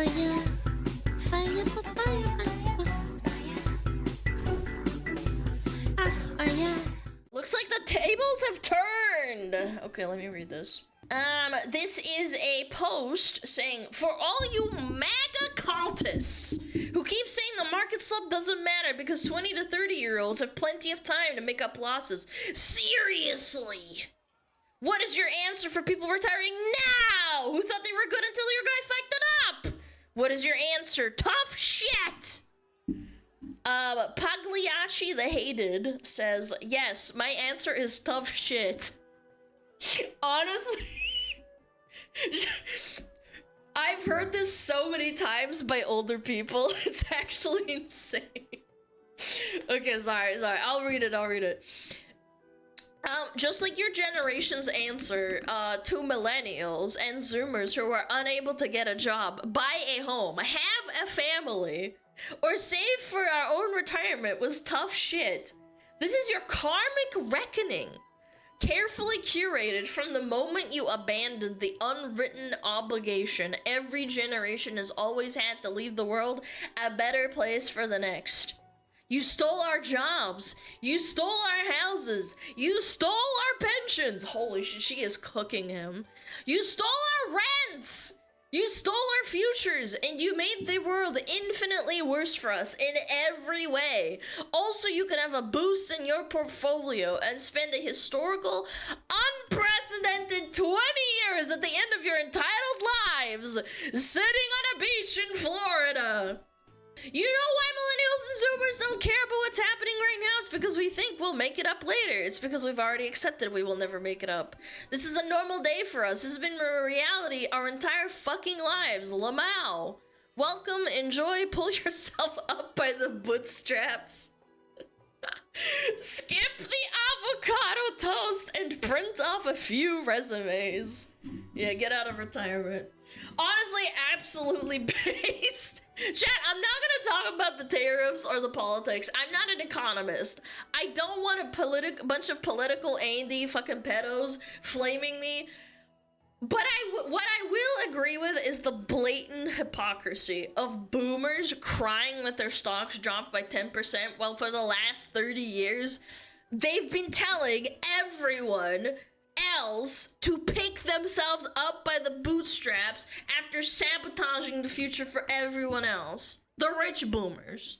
fire, fire, fire. Looks like the tables have turned. Okay, let me read this. This is a post saying, for all you MAGA cultists who keep saying the market slump doesn't matter because 20 to 30-year-olds have plenty of time to make up losses. Seriously! What is your answer for people retiring now who thought they were good until your guy fucked it up? What is your answer? Tough shit! Pagliacci the Hated says, yes, my answer is tough shit. Honestly, I've heard this so many times by older people. It's actually insane. Okay, sorry. I'll read it. Just like your generation's answer to millennials and Zoomers who are unable to get a job, buy a home, have a family, or save for our own retirement was tough shit. This is your karmic reckoning. Carefully curated from the moment you abandoned the unwritten obligation every generation has always had to leave the world a better place for the next. You stole our jobs. You stole our houses. You stole our pensions. Holy shit, she is cooking him. You stole our rents. You stole our futures, and you made the world infinitely worse for us in every way. Also, you can have a boost in your portfolio and spend a historical, unprecedented 20 years at the end of your entitled lives sitting on a beach in Florida. You know why millennials and Zoomers don't care about what's happening right now? It's because we think we'll make it up later. It's because we've already accepted we will never make it up. This is a normal day for us. This has been a reality our entire fucking lives. Lamau. Welcome, enjoy, pull yourself up by the bootstraps. Skip the avocado toast and print off a few resumes. Yeah, get out of retirement. Honestly, absolutely based. Chat, I'm not gonna talk about the tariffs or the politics. I'm not an economist. I don't want a bunch of political A&D fucking pedos flaming me. But what I will agree with is the blatant hypocrisy of boomers crying that their stocks dropped by 10%, while for the last 30 years, they've been telling everyone else to pick themselves up by the bootstraps after sabotaging the future for everyone else. The rich boomers.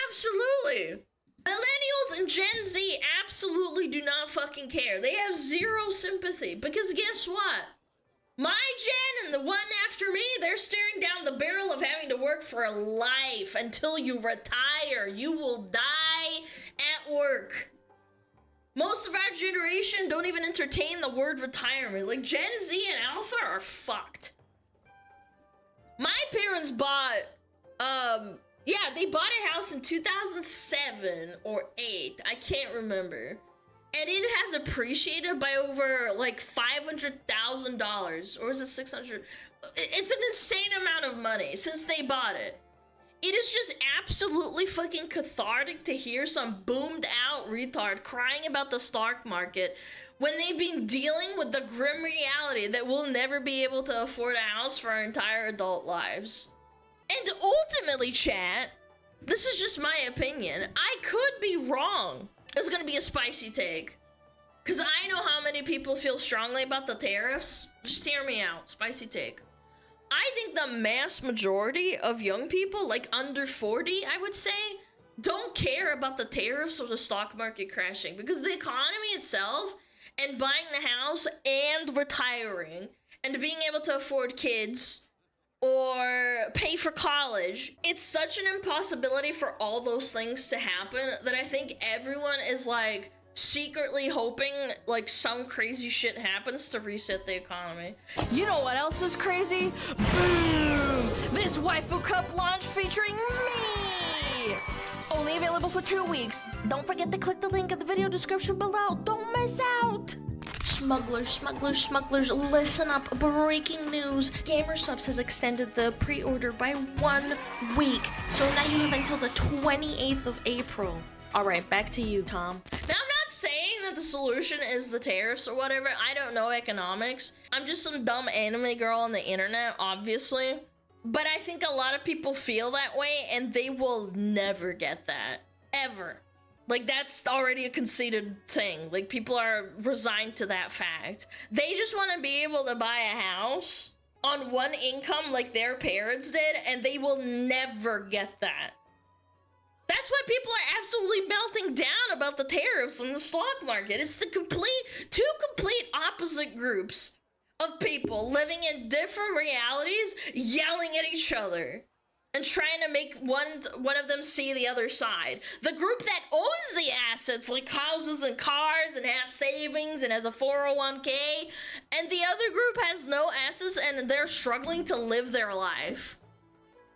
Absolutely. Millennials and Gen Z absolutely do not fucking care. They have zero sympathy because guess what? My gen and the one after me, they're staring down the barrel of having to work for a life until you retire. You will die at work. Most of our generation don't even entertain the word retirement. Like, Gen Z and Alpha are fucked. My parents bought, they bought a house in 2007 or 8. I can't remember. And it has appreciated by over, like, $500,000. Or is it 600? It's an insane amount of money since they bought it. It is just absolutely fucking cathartic to hear some boomed out retard crying about the stock market when they've been dealing with the grim reality that we'll never be able to afford a house for our entire adult lives. And ultimately, chat, this is just my opinion. I could be wrong. It's gonna be a spicy take. Because I know how many people feel strongly about the tariffs. Just hear me out. Spicy take. I think the mass majority of young people, like under 40, I would say, don't care about the tariffs or the stock market crashing because the economy itself and buying the house and retiring and being able to afford kids or pay for college, it's such an impossibility for all those things to happen that I think everyone is like secretly hoping like some crazy shit happens to reset the economy. You know what else is crazy? Boom! This waifu cup launch featuring me! Only available for 2 weeks. Don't forget to click the link in the video description below. Don't miss out! Smugglers, listen up. Breaking news. Gamersubs has extended the pre-order by 1 week. So now you have until the 28th of April. Alright, back to you, Tom. Now, I'm not saying that the solution is the tariffs or whatever. I don't know economics. I'm just some dumb anime girl on the internet, obviously. But I think a lot of people feel that way, and they will never get that. Ever. Like, that's already a conceded thing. Like, people are resigned to that fact. They just want to be able to buy a house on one income like their parents did, and they will never get that. That's why people are absolutely melting down about the tariffs in the stock market. It's the two complete opposite groups of people living in different realities, yelling at each other and trying to make one of them see the other side. The group that owns the assets, like houses and cars, and has savings and has a 401k, and the other group has no assets and they're struggling to live their life.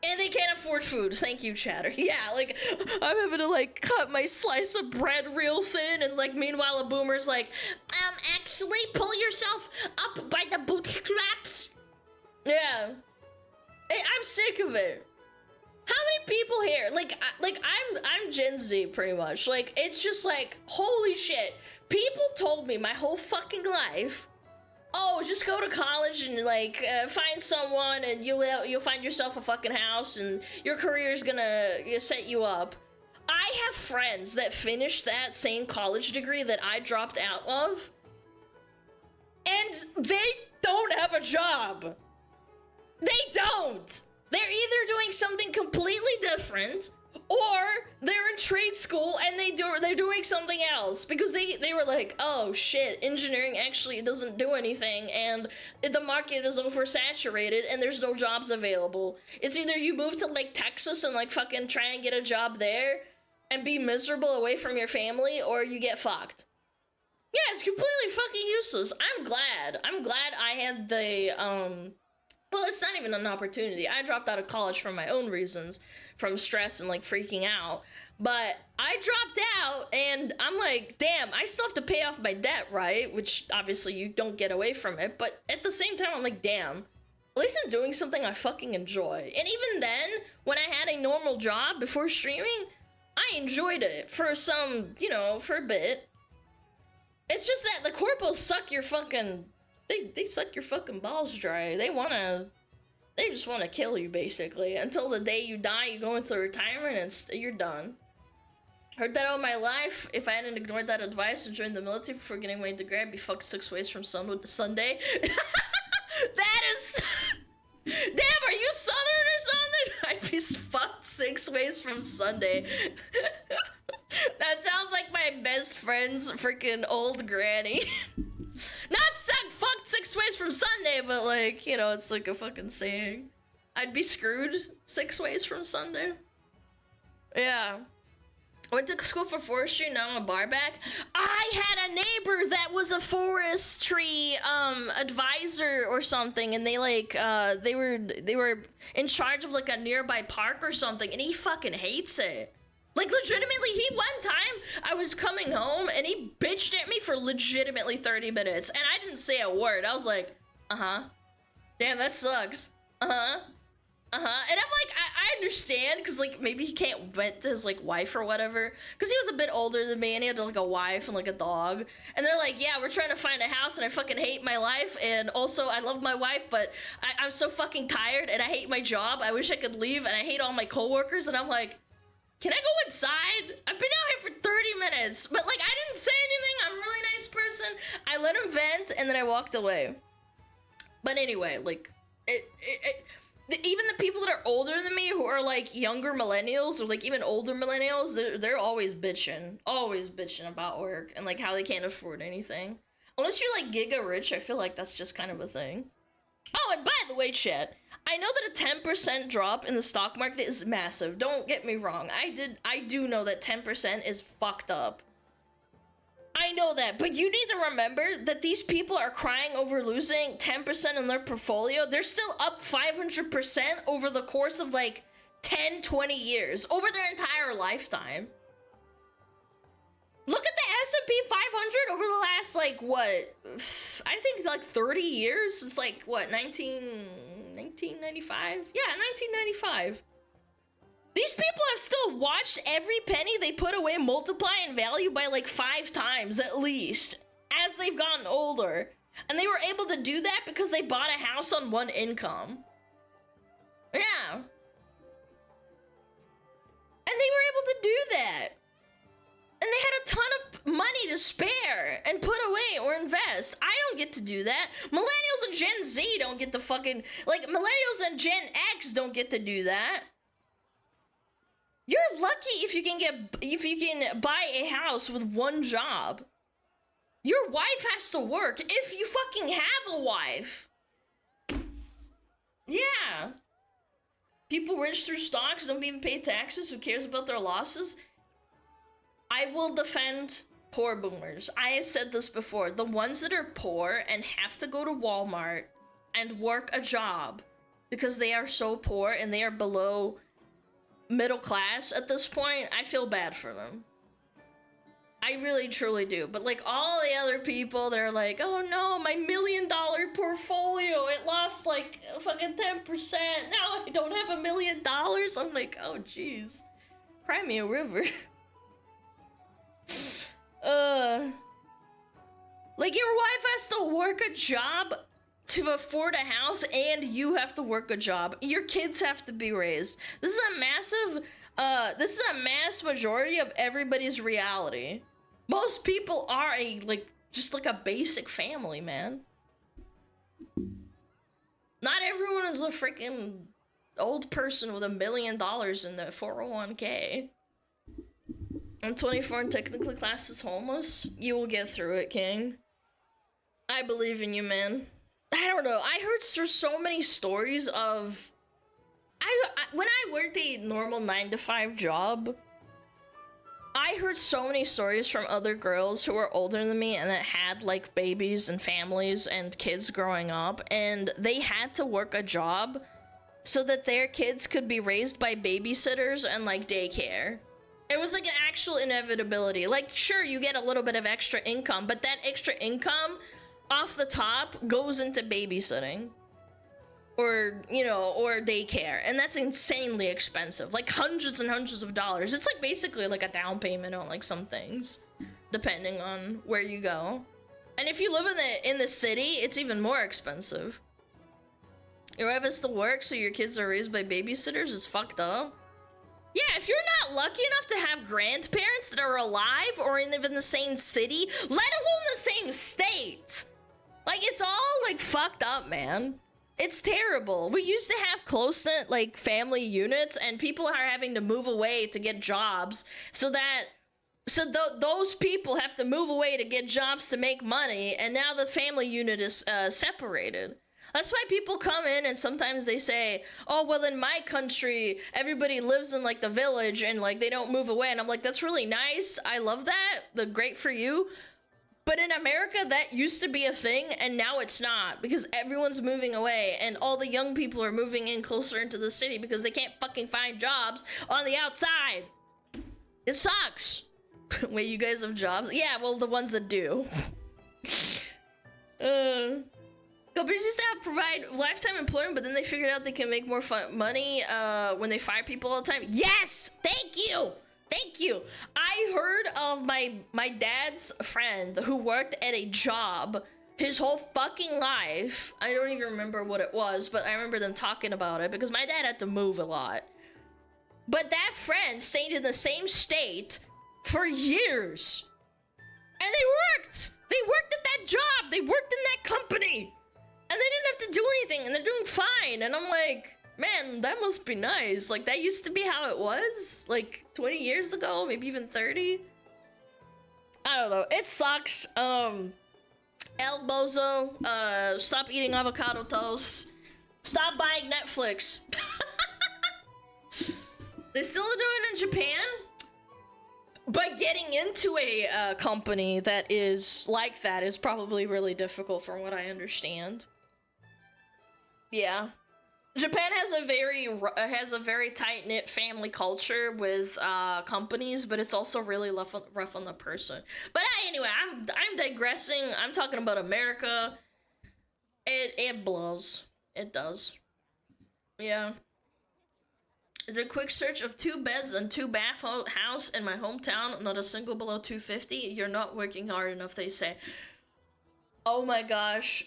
And they can't afford food. Thank you, Chatter. Yeah, like, I'm having to, like, cut my slice of bread real thin, and, like, meanwhile a boomer's like, actually, pull yourself up by the bootstraps. Yeah. I'm sick of it. How many people here, I'm Gen Z, pretty much. Like, it's just like, holy shit. People told me my whole fucking life, oh, just go to college and, like, find someone and you'll find yourself a fucking house and your career's gonna set you up. I have friends that finished that same college degree that I dropped out of, and they don't have a job. They don't. They're either doing something completely different, or they're in trade school and they're doing something else, because they were like, oh shit, engineering actually doesn't do anything and the market is oversaturated and there's no jobs available. It's either you move to, like, Texas and, like, fucking try and get a job there and be miserable away from your family, or you get fucked. Yeah, it's completely fucking useless. I'm glad I had the well, it's not even an opportunity. I dropped out of college for my own reasons, from stress and, like, freaking out. But I dropped out, and I'm like, damn, I still have to pay off my debt, right? Which, obviously, you don't get away from it. But at the same time, I'm like, damn, at least I'm doing something I fucking enjoy. And even then, when I had a normal job before streaming, I enjoyed it for some, for a bit. It's just that the corpos suck your fucking... They suck your fucking balls dry. They just want to kill you, basically. Until the day you die, you go into retirement and you're done. Heard that all my life. If I hadn't ignored that advice and joined the military before getting my degree, I'd be fucked 6 ways from Sunday. That is... Damn, are you Southern or something? I'd be fucked 6 ways from Sunday. That sounds like my best friend's freaking old granny. Not fucked 6 ways from Sunday, but, like, it's like a fucking saying. I'd be screwed 6 ways from Sunday. Yeah. Went to school for forestry, now I'm a barback. I had a neighbor that was a forestry advisor or something, and they they were in charge of, like, a nearby park or something, and he fucking hates it. Like, legitimately, one time, I was coming home, and he bitched at me for legitimately 30 minutes, and I didn't say a word. I was like, uh-huh. Damn, that sucks. Uh-huh. Uh-huh. And I'm like, I understand, because, like, maybe he can't vent to his, like, wife or whatever, because he was a bit older than me, and he had, like, a wife and, like, a dog, and they're like, yeah, we're trying to find a house, and I fucking hate my life, and also, I love my wife, but I'm so fucking tired, and I hate my job, I wish I could leave, and I hate all my coworkers, and I'm like, can I go inside? I've been out here for 30 minutes, but, like, I didn't say anything. I'm a really nice person. I let him vent, and then I walked away. But anyway, like, even the people that are older than me, who are, like, younger millennials, or, like, even older millennials, they're always bitching about work, and, like, how they can't afford anything. Unless you're, like, giga rich, I feel like that's just kind of a thing. Oh, and by the way, chat, I know that a 10% drop in the stock market is massive. Don't get me wrong. I do know that 10% is fucked up. I know that, but you need to remember that these people are crying over losing 10% in their portfolio. They're still up 500% over the course of, like, 10, 20 years, over their entire lifetime. Look at the S&P 500 over the last, like, what? I think, like, 30 years. It's like, what, 1995? Yeah, 1995. These people have still watched every penny they put away multiply in value by, like, 5 times at least, as they've gotten older. And they were able to do that because they bought a house on one income. Yeah, do that. And they had a ton of money to spare and put away or invest. I don't get to do that. Millennials and Gen Z don't get to fucking, like, millennials and Gen X don't get to do that. You're lucky if you can buy a house with one job. Your wife has to work if you fucking have a wife. Yeah. People rich through stocks don't even pay taxes. Who cares about their losses? I will defend poor boomers. I have said this before. The ones that are poor and have to go to Walmart and work a job because they are so poor and they are below middle class at this point, I feel bad for them. I really truly do. But like all the other people, they're like, oh no, my $1 million portfolio, it lost like fucking 10%. Now I don't have $1 million. I'm like, oh jeez. Cry me a river. Like your wife has to work a job to afford a house, and you have to work a job. Your kids have to be raised. This is a mass majority of everybody's reality. Most people are just like a basic family, man. Not everyone is a freaking old person with $1 million in their 401k. I'm 24 and technically classed as homeless. You will get through it, King. I believe in you, man. I don't know. I heard there's so many stories of... when I worked a normal 9-to-5 job, I heard so many stories from other girls who were older than me and that had, like, babies and families and kids growing up, and they had to work a job so that their kids could be raised by babysitters and, like, daycare. It was like an actual inevitability. Like, sure, you get a little bit of extra income, but that extra income off the top goes into babysitting or, you know, or daycare. And that's insanely expensive, like hundreds and hundreds of dollars. It's like basically like a down payment on like some things, depending on where you go. And if you live in the city, it's even more expensive. Your wife has to work so your kids are raised by babysitters is fucked up. Yeah, if you're not lucky enough to have grandparents that are alive or live in the same city, let alone the same state. Like, it's all, like, fucked up, man. It's terrible. We used to have close-knit, like, family units, and people are having to move away to get jobs so those people have to move away to get jobs to make money, and now the family unit is separated. That's why people come in and sometimes they say, oh, well, in my country, everybody lives in, like, the village and, like, they don't move away. And I'm like, that's really nice. I love that. Great for you. But in America, that used to be a thing, and now it's not, because everyone's moving away, and all the young people are moving in closer into the city because they can't fucking find jobs on the outside. It sucks. Wait, you guys have jobs? Yeah, well, the ones that do. Companies used to provide lifetime employment, but then they figured out they can make more money when they fire people all the time. Yes! Thank you! Thank you! I heard of my dad's friend who worked at a job his whole fucking life. I don't even remember what it was, but I remember them talking about it because my dad had to move a lot. But that friend stayed in the same state for years. And they worked! They worked at that job! They worked in that company! And they didn't have to do anything, and they're doing fine. And I'm like, man, that must be nice. Like, that used to be how it was, like, 20 years ago, maybe even 30. I don't know. It sucks. El Bozo, stop eating avocado toast. Stop buying Netflix. They still do it in Japan? But getting into a company that is like that is probably really difficult from what I understand. Yeah. Japan has a very tight-knit family culture with companies, but it's also really rough on the person. But anyway, I'm digressing. I'm talking about America. It blows. It does. Yeah. The quick search of 2 beds and 2 bath house in my hometown, not a single below 250. You're not working hard enough, they say. Oh my gosh.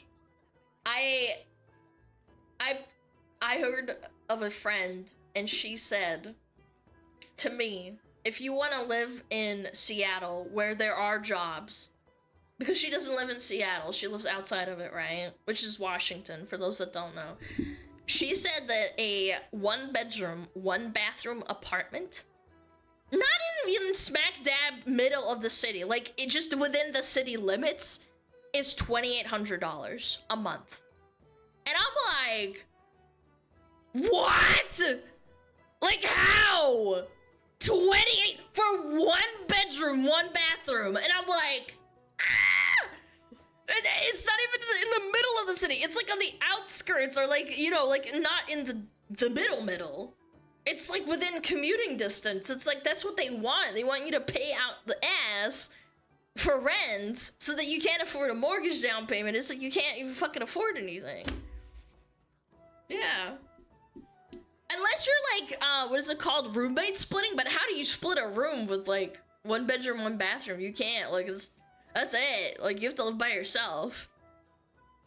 I heard of a friend, and she said to me, if you want to live in Seattle where there are jobs, because she doesn't live in Seattle, she lives outside of it, right? Which is Washington, for those that don't know. She said that a 1-bedroom, 1-bathroom apartment, not even smack dab middle of the city, like it just within the city limits, is $2,800 a month. And I'm like, what? Like how? 28 for 1 bedroom, 1 bathroom. And I'm like, ah! And it's not even in the middle of the city. It's like on the outskirts, or like, you know, like not in the middle. It's like within commuting distance. It's like, that's what they want. They want you to pay out the ass for rent so that you can't afford a mortgage down payment. It's like you can't even fucking afford anything. Yeah. Unless you're like, what is it called? Roommate splitting? But how do you split a room with like 1 bedroom, 1 bathroom? You can't. Like, that's it. Like, you have to live by yourself.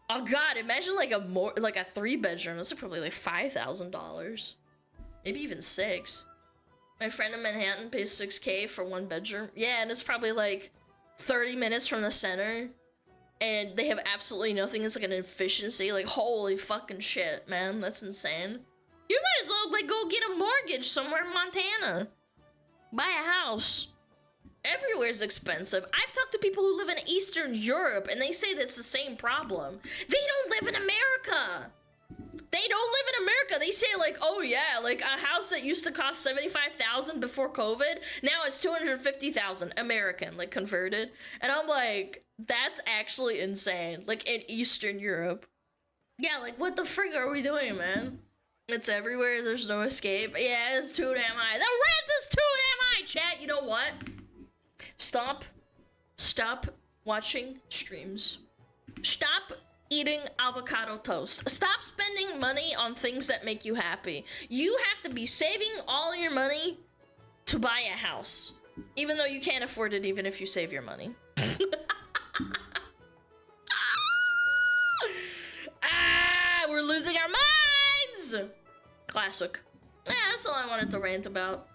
Oh god, imagine like a 3-bedroom. That's probably like $5,000. Maybe even 6. My friend in Manhattan pays $6K for 1 bedroom. Yeah, and it's probably like 30 minutes from the center. And they have absolutely nothing. It's like an efficiency. Like, holy fucking shit, man. That's insane. You might as well like go get a mortgage somewhere in Montana. Buy a house. Everywhere's expensive. I've talked to people who live in Eastern Europe and they say that's the same problem. They don't live in America. They don't live in America. They say like, oh yeah, like a house that used to cost $75,000 before COVID, now it's $250,000 American, like converted. And I'm like, that's actually insane. Like in Eastern Europe. Yeah, like what the frig are we doing, man? It's everywhere. There's no escape. Yeah, it's too damn high. The rent is too damn high, chat. You know what? Stop watching streams. Stop eating avocado toast. Stop spending money on things that make you happy. You have to be saving all your money to buy a house, even though you can't afford it even if you save your money. We're losing our minds! Classic. Yeah, that's all I wanted to rant about.